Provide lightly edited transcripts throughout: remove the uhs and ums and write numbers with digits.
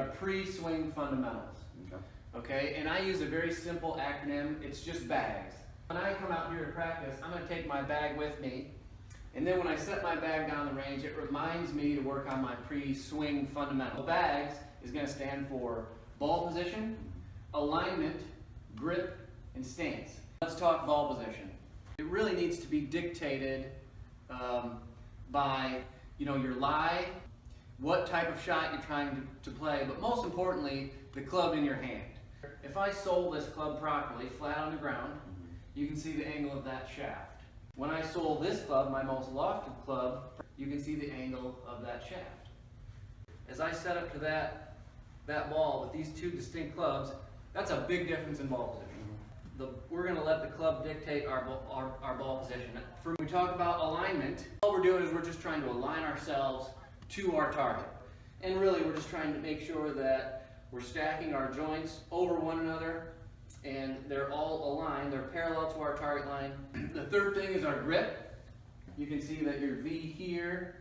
Pre-swing fundamentals. Okay, and I use a very simple acronym. It's just BAGS. When I come out here to practice, I'm going to take my bag with me, and then when I set my bag down the range, it reminds me to work on my pre-swing fundamental. BAGS is going to stand for ball position, alignment, grip, and stance. Let's talk ball position. It really needs to be dictated by your lie, what type of shot you're trying to play, but most importantly, the club in your hand. If I sole this club properly, flat on the ground, you can see the angle of that shaft. When I sole this club, my most lofted club, you can see the angle of that shaft. As I set up to that ball with these two distinct clubs, that's a big difference in ball position. We're going to let the club dictate our ball position. When we talk about alignment, all we're doing is we're just trying to align ourselves to our target. And really, we're just trying to make sure that we're stacking our joints over one another and they're all aligned, they're parallel to our target line. The third thing is our grip. You can see that your V here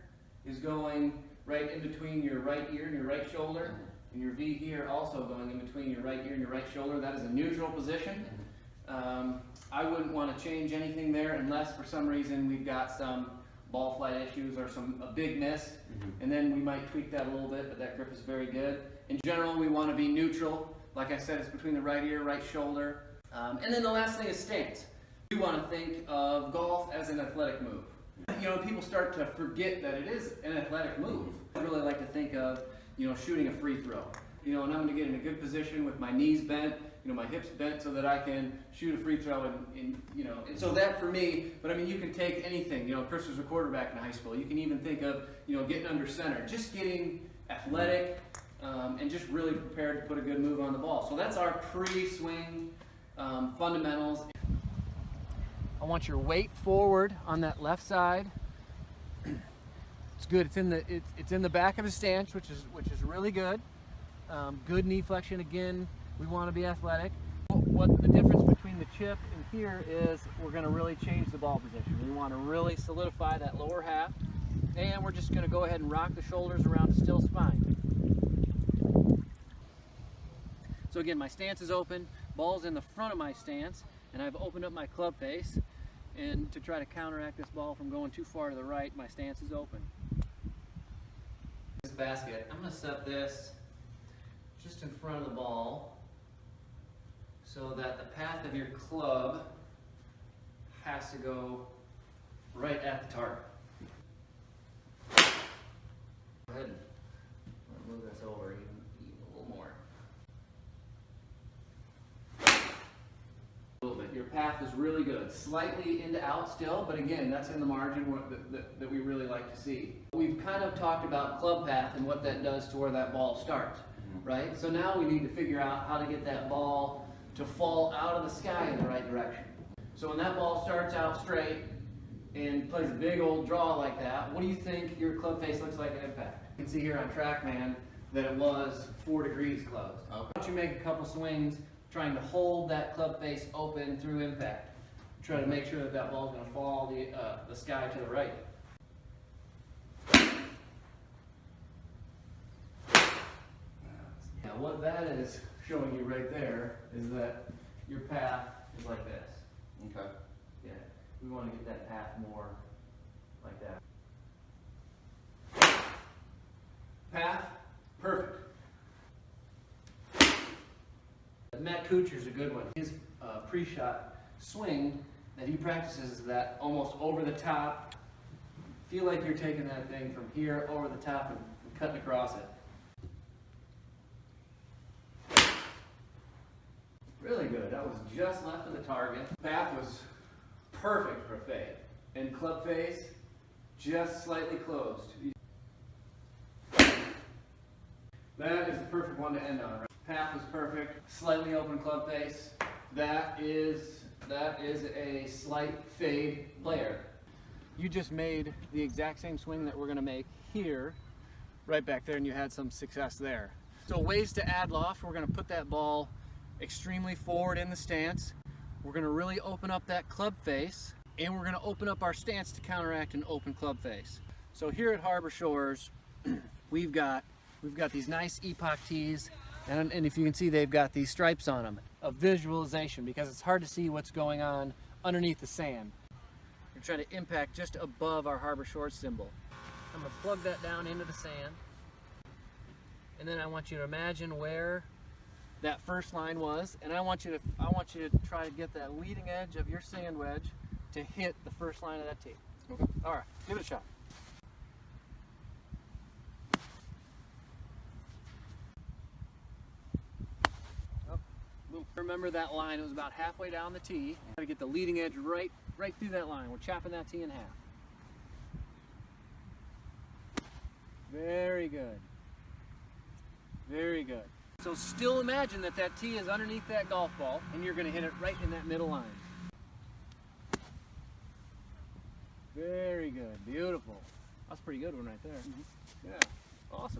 is going right in between your right ear and your right shoulder, and your V here also going in between your right ear and your right shoulder. That is a neutral position. I wouldn't want to change anything there unless for some reason we've got some ball flight issues or a big miss, and then we might tweak that a little bit, but that grip is very good. In general, we want to be neutral. Like I said, it's between the right ear, right shoulder. And then the last thing is stance. We want to think of golf as an athletic move. People start to forget that it is an athletic move. I really like to think of, shooting a free throw. And I'm going to get in a good position with my knees bent, my hips bent so that I can shoot a free throw and so that for me, but I mean, you can take anything. Chris was a quarterback in high school. You can even think of, getting under center, just getting athletic and just really prepared to put a good move on the ball. So that's our pre-swing fundamentals. I want your weight forward on that left side. It's good. It's in the back of the stance, which is really good. Good knee flexion. Again, we want to be athletic. What the difference between the chip and here is, we're going to really change the ball position. We want to really solidify that lower half, and we're just going to go ahead and rock the shoulders around a still spine. So again, my stance is open, ball's in the front of my stance, and I've opened up my club face, and to try to counteract this ball from going too far to the right, my stance is open. This basket, I'm going to set this just in front of the ball so that the path of your club has to go right at the target. Go ahead and move this over even a little more. A little bit. Your path is really good. Slightly into out still, but again, that's in the margin that we really like to see. We've kind of talked about club path and what that does to where that ball starts, right? So now we need to figure out how to get that ball to fall out of the sky in the right direction. So when that ball starts out straight and plays a big old draw like that, what do you think your club face looks like at impact? You can see here on TrackMan that it was 4 degrees closed. Okay. Why don't you make a couple swings trying to hold that club face open through impact. Try to make sure that that ball is going to fall the sky to the right. Now what that is showing you right there is that your path is like this. Okay. Yeah, we want to get that path more like that. Path, perfect. Matt Kuchar's a good one. His pre-shot swing that he practices is that almost over the top. Feel like you're taking that thing from here over the top and cutting across it. Really good. That was just left of the target. Path was perfect for a fade. And club face, just slightly closed. That is the perfect one to end on. Right? Path was perfect. Slightly open club face. That is a slight fade player. You just made the exact same swing that we're going to make here, right back there, and you had some success there. So ways to add loft, we're going to put that ball extremely forward in the stance. We're going to really open up that club face, and we're going to open up our stance to counteract an open club face. So here at Harbor Shores, we've got we've got these nice epoch tees, and if you can see, they've got these stripes on them of visualization, because it's hard to see what's going on underneath the sand. We're trying to impact just above our Harbor Shores symbol. I'm going to plug that down into the sand, and then I want you to imagine where that first line was, and I want you to try to get that leading edge of your sand wedge to hit the first line of that tee. Okay. All right, give it a shot. Remember that line, it was about halfway down the tee. Got to get the leading edge right through that line. We're chopping that tee in half. Very good. Very good. So still imagine that that tee is underneath that golf ball, and you're going to hit it right in that middle line. Very good. Beautiful. That's a pretty good one right there. Yeah. Awesome.